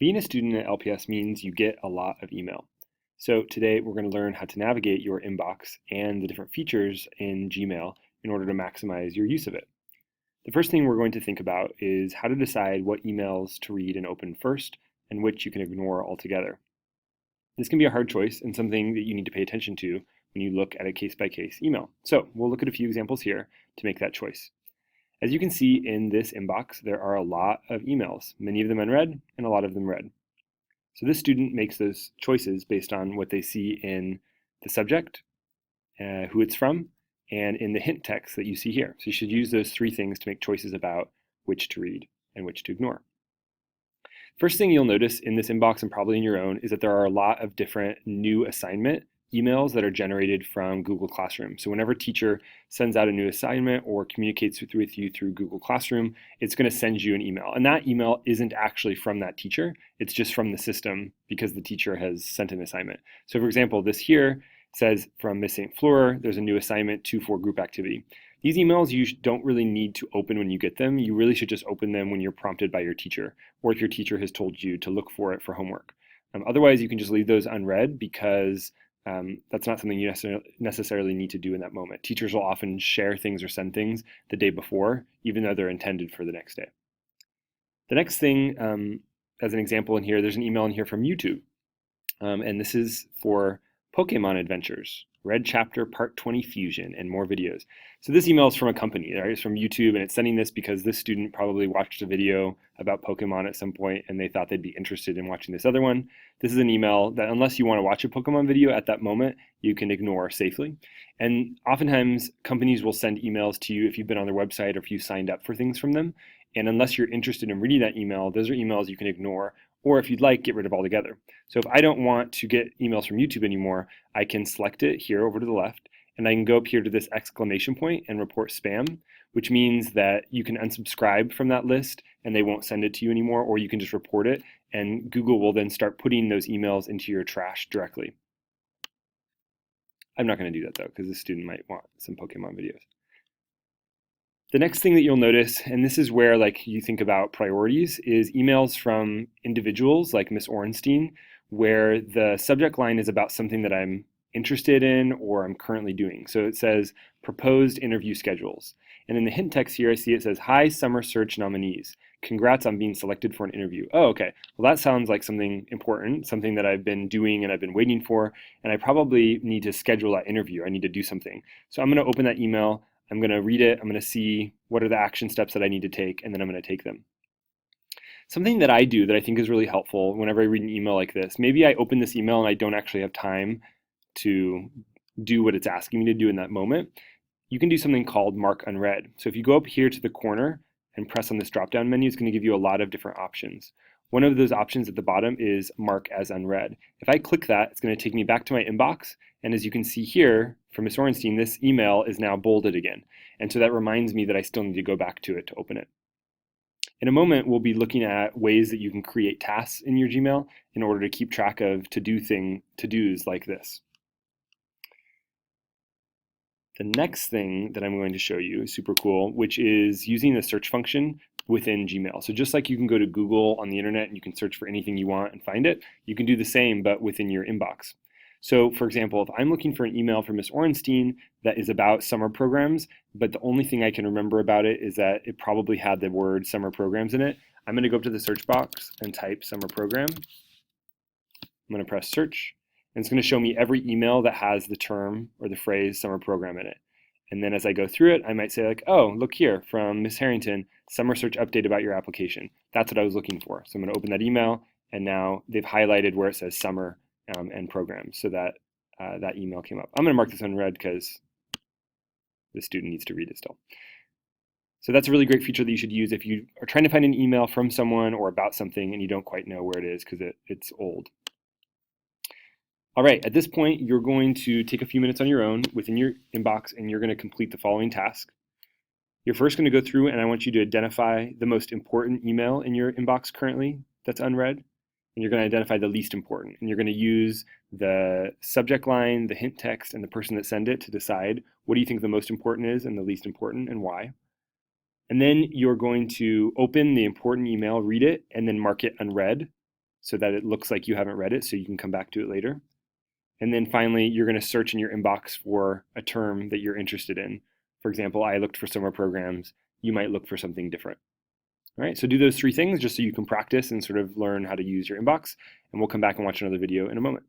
Being a student at LPS means you get a lot of email. So today we're going to learn how to navigate your inbox and the different features in Gmail in order to maximize your use of it. The first thing we're going to think about is how to decide what emails to read and open first and which you can ignore altogether. This can be a hard choice and something that you need to pay attention to when you look at a case-by-case email. So we'll look at a few examples here to make that choice. As you can see in this inbox, there are a lot of emails, many of them unread and a lot of them read. So this student makes those choices based on what they see in the subject, who it's from, and in the hint text that you see here. So you should use those three things to make choices about which to read and which to ignore. First thing you'll notice in this inbox and probably in your own is that there are a lot of different new assignment emails that are generated from Google Classroom. So whenever a teacher sends out a new assignment or communicates with you through Google Classroom, it's going to send you an email. And that email isn't actually from that teacher. It's just from the system because the teacher has sent an assignment. So for example, this here says from Miss St. Fleur, there's a new assignment 2-4 group activity. These emails you don't really need to open when you get them. You really should just open them when you're prompted by your teacher or if your teacher has told you to look for it for homework. Otherwise, you can just leave those unread because that's not something you necessarily need to do in that moment. Teachers will often share things or send things the day before, even though they're intended for the next day. The next thing, as an example in here, there's an email in here from YouTube. And this is for Pokemon Adventures, Red Chapter Part 20 Fusion, and more videos. So this email is from a company, right? It's from YouTube, and it's sending this because this student probably watched a video about Pokemon at some point, and they thought they'd be interested in watching this other one. This is an email that, unless you want to watch a Pokemon video at that moment, you can ignore safely. And oftentimes, companies will send emails to you if you've been on their website or if you signed up for things from them. And unless you're interested in reading that email, those are emails you can ignore, or if you'd like, get rid of altogether. So if I don't want to get emails from YouTube anymore, I can select it here over to the left, and I can go up here to this exclamation point and report spam, which means that you can unsubscribe from that list and they won't send it to you anymore, or you can just report it, and Google will then start putting those emails into your trash directly. I'm not going to do that though, because this student might want some Pokemon videos. The next thing that you'll notice, and this is where you think about priorities, is emails from individuals like Miss Orenstein, where the subject line is about something that I'm interested in or I'm currently doing. So it says proposed interview schedules. And in the hint text here, I see it says, "Hi, summer search nominees. Congrats on being selected for an interview." Oh, okay. Well, that sounds like something important, something that I've been doing and I've been waiting for, and I probably need to schedule that interview. I need to do something. So I'm going to open that email. I'm going to read it. I'm going to see what are the action steps that I need to take, and then I'm going to take them. Something that I do that I think is really helpful whenever I read an email like this, maybe I open this email and I don't actually have time to do what it's asking me to do in that moment. You can do something called mark unread. So if you go up here to the corner and press on this drop-down menu, it's going to give you a lot of different options. One of those options at the bottom is mark as unread. If I click that, it's going to take me back to my inbox. And as you can see here, for Ms. Orenstein, this email is now bolded again. And so that reminds me that I still need to go back to it to open it. In a moment, we'll be looking at ways that you can create tasks in your Gmail in order to keep track of to-dos like this. The next thing that I'm going to show you is super cool, which is using the search function within Gmail. So just like you can go to Google on the internet and you can search for anything you want and find it, you can do the same but within your inbox. So for example, if I'm looking for an email from Ms. Orenstein that is about summer programs, but the only thing I can remember about it is that it probably had the word summer programs in it, I'm going to go up to the search box and type summer program. I'm going to press search, and it's going to show me every email that has the term or the phrase summer program in it. And then as I go through it, I might say oh, look here, from Ms. Harrington, summer search update about your application. That's what I was looking for. So I'm going to open that email, and now they've highlighted where it says summer and programs, so that that email came up. I'm going to mark this unread because the student needs to read it still. So that's a really great feature that you should use if you are trying to find an email from someone or about something and you don't quite know where it is because it's old. All right, at this point, you're going to take a few minutes on your own within your inbox and you're going to complete the following task. You're first going to go through and I want you to identify the most important email in your inbox currently that's unread. And you're going to identify the least important. And you're going to use the subject line, the hint text, and the person that sent it to decide what do you think the most important is and the least important and why. And then you're going to open the important email, read it, and then mark it unread. so that it looks like you haven't read it so you can come back to it later. And then finally, you're going to search in your inbox for a term that you're interested in. For example, I looked for summer programs. You might look for something different. All right, so do those three things just so you can practice and sort of learn how to use your inbox. And we'll come back and watch another video in a moment.